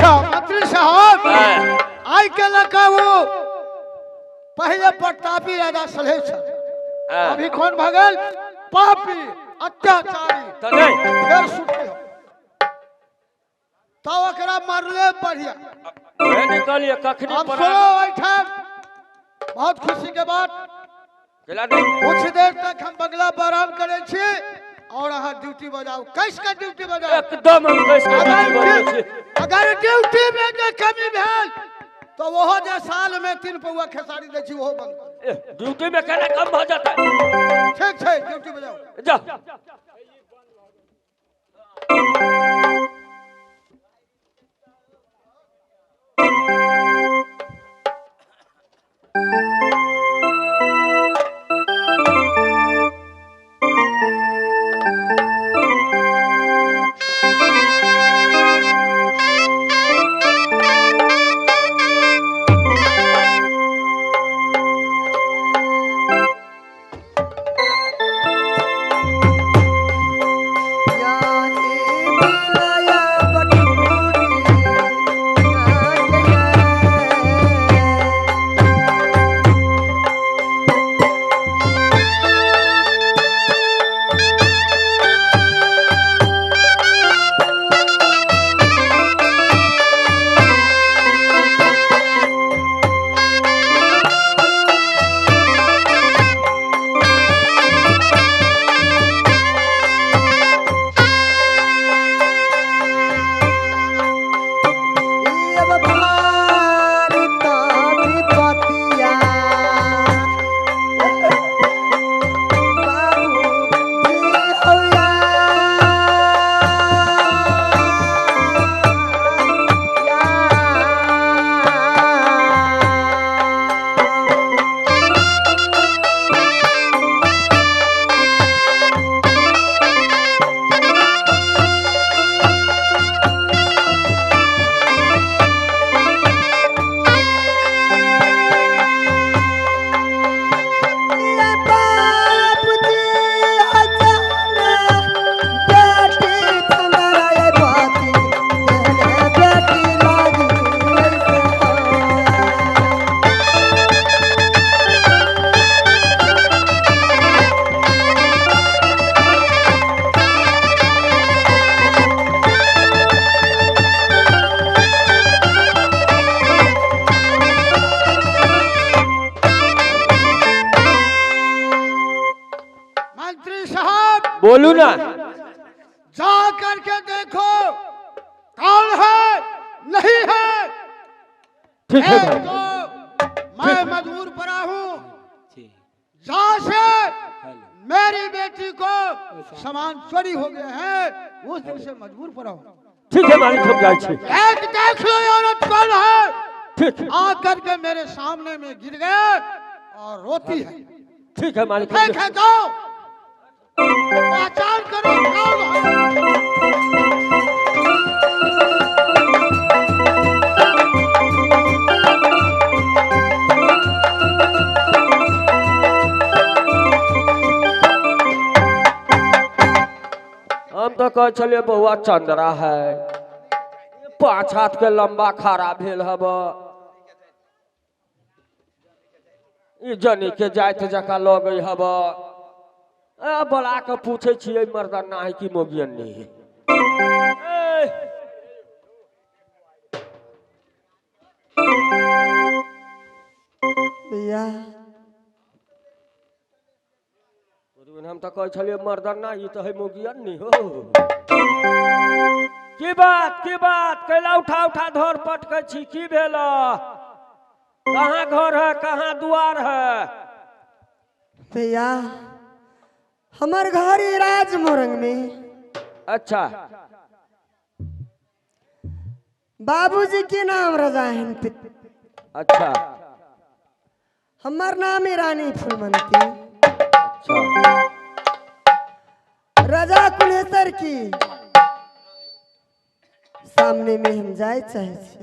अच्छा मंत्री साहब आई के लगा वो पहले प्रतापी राजा सलेह अभी कौन भगल पापी अत्याचारी फिर सुटे तो ओकरा मारले बढ़िया निकलिए कखनी अब सुनो बैठे बहुत खुशी के बात कुछ देर तक हम बंगला पर आराम करे छी और अहाँ ड्यूटी बजाओ कैसे का ड्यूटी बजाओ एकदम हम कैसे का ड्यूटी बजाओ अगर ड्यूटी में के कमी भेल तो वो जे साल में 3 पौवा खेसारी दे छी वो बंद ड्यूटी में कहना कम हो जाता है ठीक है ड्यूटी बजाओ जा बोलू ना जा करके देखो कौन है नहीं है ठीक है तो मैं मजबूर पड़ा हूँ जहाँ से मेरी बेटी को सामान चोरी हो गया है उस दिन से मजबूर पड़ा हूँ ठीक है मालिक हम जाए एक देख लो औरत कौन है ठीक आकर के मेरे सामने में गिर गए और रोती है ठीक है मालिक ठीक है जाओ पहचान करो कौन है हम तो कह चलिए बहुआ चंद्रा है 5 हाथ के लंबा खारा भेल हब जनी के जात जका लग हब बोला के पूछे छिए मर्दाना है कि मोगियन नहीं है भैया हम तो कह चलिए मर्दाना ये तो है मोगियन नहीं हो की बात कैला उठा उठा धर पटके छी की भेल कहाँ घर है कहाँ द्वार है भैया हमार घर है राजमोरंग में अच्छा बाबूजी के नाम रजा है अच्छा हमार नाम है रानी फूलमंती अच्छा रजा कुलेसर की सामने में हम जाए चाहे छी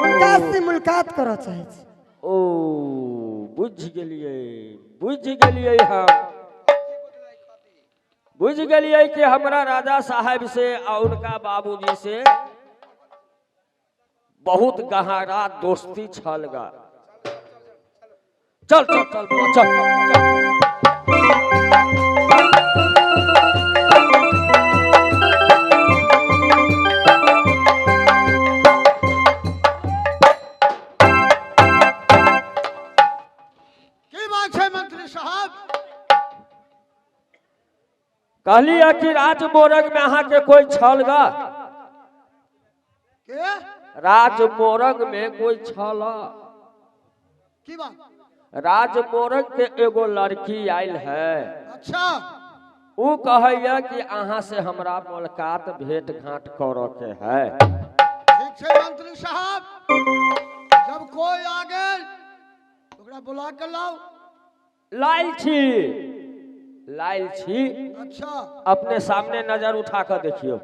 उनका से मुलाकात करो चाहे छी ओ बुझ गेलिए हम बुझ गेलिए कि हमरा राजा साहब से और उनका बाबूजी से बहुत गहरा दोस्ती छलगा। चल चल चल चल, चल, चल। कहली है कि राज मोरग में अहाँ के कोई छलगा? के राज मोरग में कोई छल? की बात? राज मोरग के एगो लड़की आयल है। अच्छा। वो कहैया कि अहाँ से हमरा मुलाकात भेंट घाट करे के है। ठीक है मंत्री साहब, जब कोई आ गए ओकरा बुला के लाओ। लाइल छी, लाइल छी। अच्छा। अपने सामने नजर उठा कर देखियो।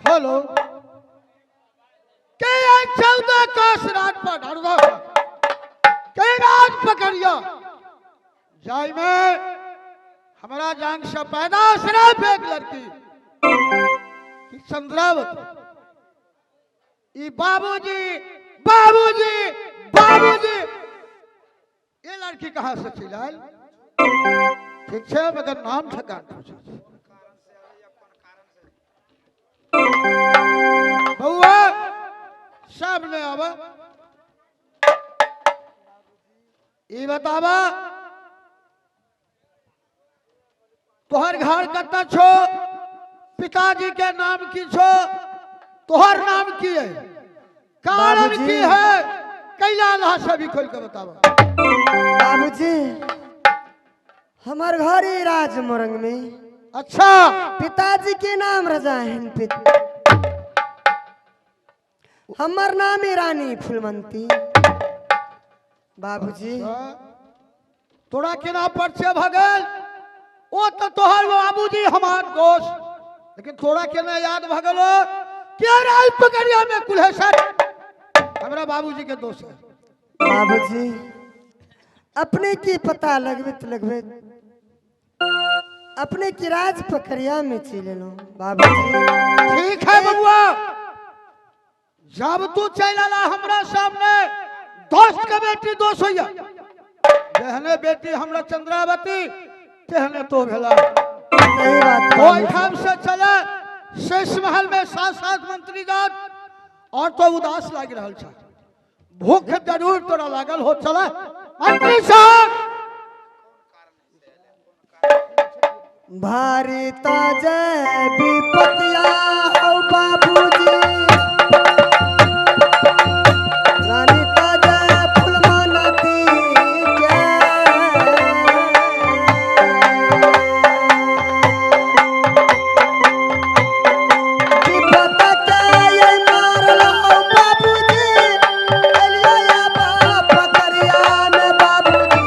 हेलो के 14 कोस रात पर ढड़वा के रात पकड़िया जाय में हमारा जांग से पैदा शराब एक लड़की कि चंद्रावती। ई बाबूजी बाबूजी बाबूजी ये लड़की कहाँ से चिल्लाल? ठीक है मगर नाम ठकान पूछो। बउआ सामने आवा, ये बतावा तोहर घर कत्ता छो, पिताजी के नाम की छो, तोहर नाम की है, कारण की है, कैला अल्लाह से भी खोल के बतावा। बाबूजी हमार घर ही राजमोरंग में। अच्छा। पिताजी के नाम रजा है, हमार नाम है रानी फूलमंती। बाबूजी तोरा के नाम पर से भगल वो तो तोहर बाबूजी हमार दोस्त, लेकिन थोड़ा के ना याद भगलो क्या राय पकड़िया में कुल्हेसर हमरा बाबूजी के दोस्त है। बाबूजी अपने की पता लगवे तो लगवे, अपने की राज पकड़िया में चले लो। बाबूजी ठीक है बबुआ, जब तू चल आला हमरा सामने दोस्त के बेटी दोष हो जहने बेटी हमरा चंद्रावती तेहने तो भेला सही बात कोई बाबूजी। ठाम से चले शेष महल में 7 मंत्री जात और तो उदास लाग रहा छ भूख जरूर तोरा लागल हो चला मंत्री साहब भारी ताजे विपतिया हो बाबूजी रानी ताजे फुलमानती के विपत के ये मारल हो बाबूजी एलिया बाप करिया में बाबूजी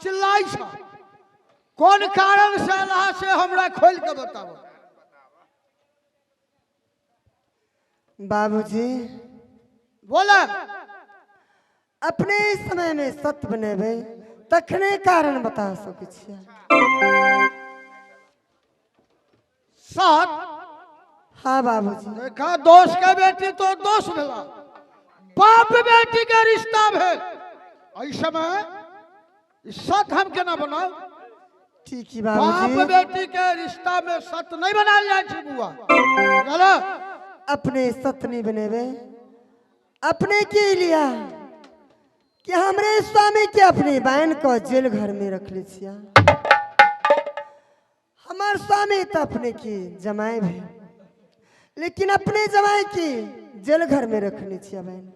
चिल्लाई छ कौन कारण से अल्लाह से हमरा खोल के बताओ। बाबूजी बोला अपने समय में सत्य बनेबे तखने कारण बता सकै छियै। साथ हाँ बाबूजी देखा दोस्त के बेटी तो दोस्त भेला, बाप बेटी के रिश्ता भेल, ऐसे में सत हम केना बनाओ। ठीक है बाप बाबूजी बेटी के रिश्ता में सत नहीं बनाल जाय छै बुआ। चलो अपने सत्य नहीं बनेबे अपने के लिया कि हमरे स्वामी के अपने बहन को जेल घर में रख ले छिया। हमार स्वामी तो अपने की जमाए भे लेकिन अपने जमाए की जेल घर में रखने छिया बहन।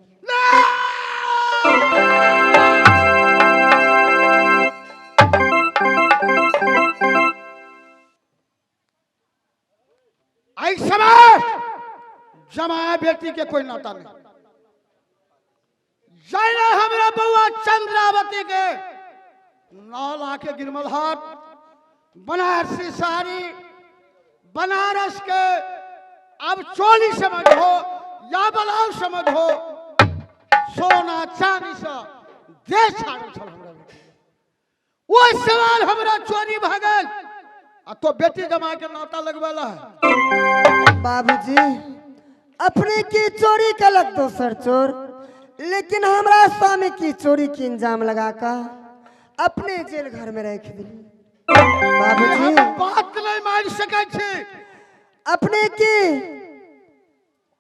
आई समय जमाए बेटी के कोई नाता नहीं। जाने हमरा बउआ चंद्रावती के 9 लाख के गिरमलहाट, बनारसी साड़ी, बनारस के अब चोली समझो या ब्लाउज समझो, सोना चांदी से देश छाड़ल छल हमरा बेटी। वो सवाल हमरा चोरी भ गेल आ तो बेटी जमा के नाता लगवाला है। बाबूजी अपने की चोरी कलक दोसर चोर, लेकिन हमरा स्वामी की चोरी की इंजाम लगाकर अपने जेल घर में रख दी। बाबूजी बात नहीं मान सके छे। अपने की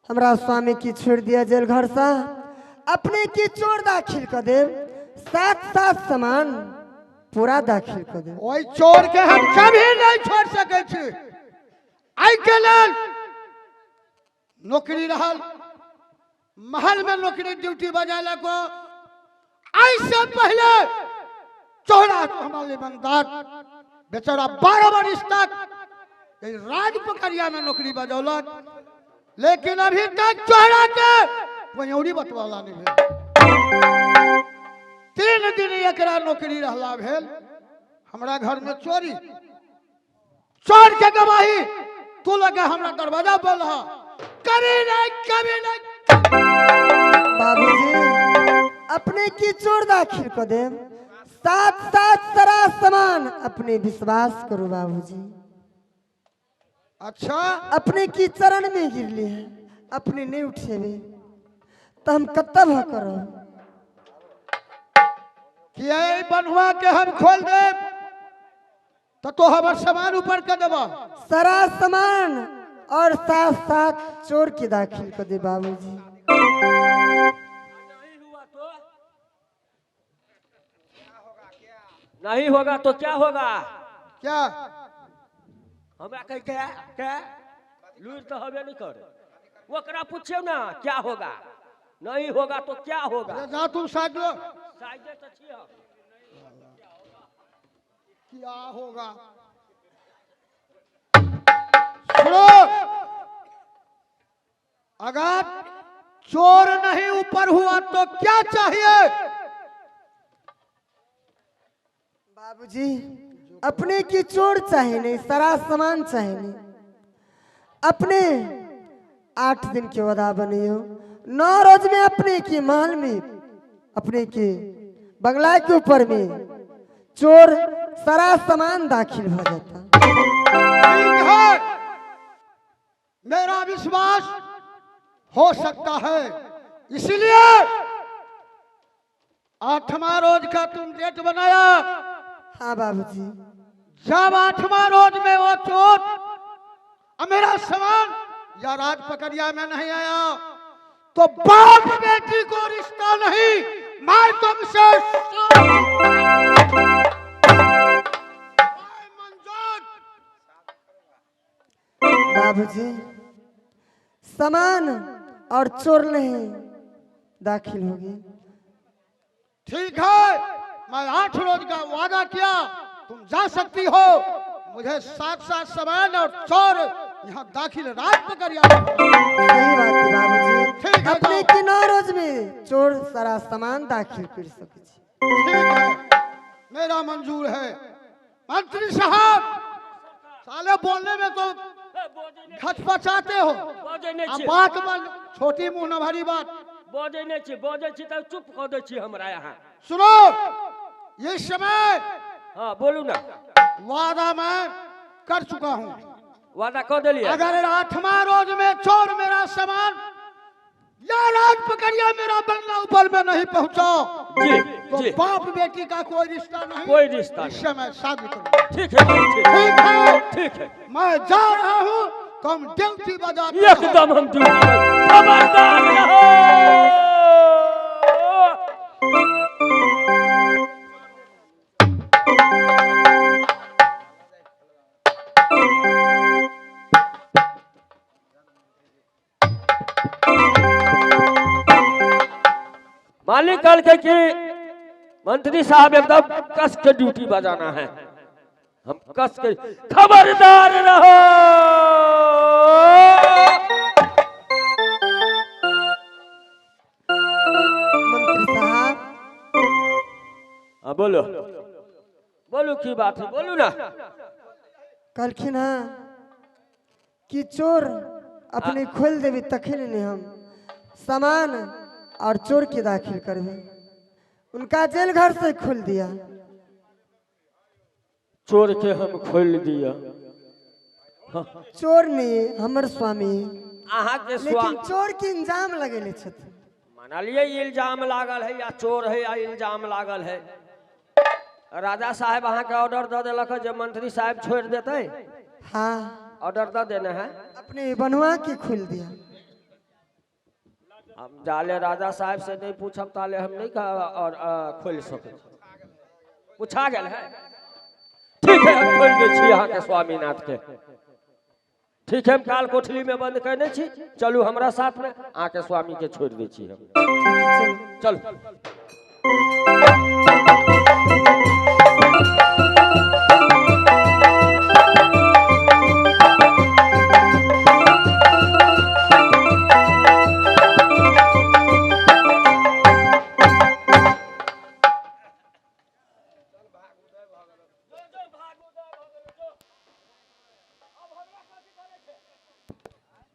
हमरा स्वामी की छोड़ दिया जेल घर से, अपने की चोर दाखिल कर दे, साथ साथ सामान पूरा दाखिल कर दे। ओई चोर के हम कभी नहीं छोड़ सके छे। आई के लेल नौकरी रहल, महल में नौकरी ड्यूटी बजाले को आई से पहले चौड़ा हमारे बंदार बेचारा 12 वर्ष तक राज पकड़िया में नौकरी बजौलक, लेकिन अभी तक चौड़ा के पयौरी बतवाला नहीं भेल। 3 दिन एकरा नौकरी रहला भेल, हमरा घर में चोरी, चोर के गवाही तू लगा हमरा दरवाजा बोल रहा, कभी नहीं। बाबूजी अपने की चोर दाखिल कर दे, साथ साथ सारा सामान अपने विश्वास करो। बाबूजी अच्छा अपने की चरण में गिर लिए है, अपने नहीं उठेबे तो हम कतब करो कि ये बनवा के हम खोल दे तो हमार सामान ऊपर कर देबा। सारा सामान और साथ साथ चोर की दाखिल कर दे। बाबूजी नहीं होगा तो क्या होगा? क्या हमरा कह क्या लूर तो हवे नहीं करे, वो करा पूछे ना क्या होगा, नहीं होगा तो क्या होगा? अरे जा तुम साथ लो, साइडे तो छियो। क्या होगा सुनो, अगर चोर नहीं ऊपर हुआ तो क्या चाहिए? बाबूजी अपने की चोर चाहिए नहीं, सारा सामान चाहिए नहीं। अपने 8 दिन के वादा बने हो, 9 रोज में अपने की महल में, अपने के बंगला के ऊपर में चोर सारा सामान दाखिल हो जाता। ठीक है, मेरा विश्वास हो सकता है, इसलिए 8वां रोज का तुम डेट बनाया। हाँ बाबूजी जब 8वां रोज में वो चोर और मेरा सामान या राज पकड़िया में नहीं आया तो बाप बेटी को रिश्ता नहीं, मैं तुमसे बाबूजी सामान और चोर नहीं दाखिल होगी। ठीक है, मैं 8 रोज का वादा किया, तुम जा सकती हो। मुझे साथ साथ सामान और चोर यहाँ दाखिल राज पकड़िया। सही बात है बाबूजी, ठीक है, अपने जाओ। की 9 रोज में चोर सारा सामान दाखिल कर सके। ठीक है, मेरा मंजूर है। मंत्री साहब, साले बोलने में तो खचपचाते हो, बोझे नहीं अब छी, बात बन छोटी मुंह न भरी बात। बोझे नहीं छी, बोझे छी तो चुप कर दे छी हमरा यहाँ। सुनो, ये समय हाँ बोलू ना, वादा मैं कर चुका हूँ। वादा कर दिलिए। अगर 8वां रोज में चोर मेरा सामान या राज पकड़िया मेरा बंगला ऊपर में नहीं पहुंचा जी तो जी, बाप बेटी का कोई रिश्ता नहीं, कोई रिश्ता इस नहीं। समय शादी करूंगा। ठीक है ठीक है, ठीक है, ठीक है, मैं जा रहा हूँ, तुम ड्यूटी बजा के एकदम हम ड्यूटी में खबरदार रहो। मालिक कल के कि मंत्री साहब एकदम कस के ड्यूटी बजाना है, हम कस के खबरदार रहो। मंत्री साहब हाँ बोलो। बोलू की बात है, बोलू ना। कहलखिन हाँ कि चोर अपने खोल देवी तखिन ने हम सामान और चोर के दाखिल करबे। उनका जेल घर से खोल दिया। चोर के हम खोल दिया। चोर नहीं हमर स्वामी, अहाँ के लेकिन चोर के इंजाम लगेले छथिन। मान लिए इल्जाम लागल है या चोर है या इल्जाम लागल है। राजा साहब अहाँ के ऑर्डर दे दिलक जब मंत्री साहब छोड़ देते। हाँ ऑर्डर दे देने हैं, अपने बनवा के खोल दिया। हम जाले राजा साहब से नहीं पूछब ताले हम नहीं और खोल सके। पूछा गया है, ठीक है हम खोल दे छी अहाँ के स्वामीनाथ के। ठीक है हम काल कोठली में बंद करने छी, चलू हमरा साथ में आके स्वामी के छोड़ दे छी हम। चल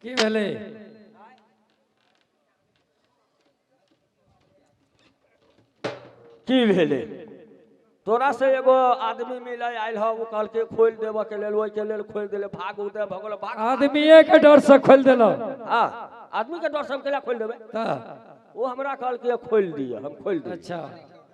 की भेले? की भेले? तोरा से एगो आदमी मिले आयल हो, वो कहल के खोल देबे के लेल, ओइ के लेल खोल देले। भाग उदे भगल भाग। आदमीये के डर से खोल देलो। हां आदमी के डर से हम केला खोल देबे? ता वो हमरा कहल के खोल दिया, हम खोल दिया। अच्छा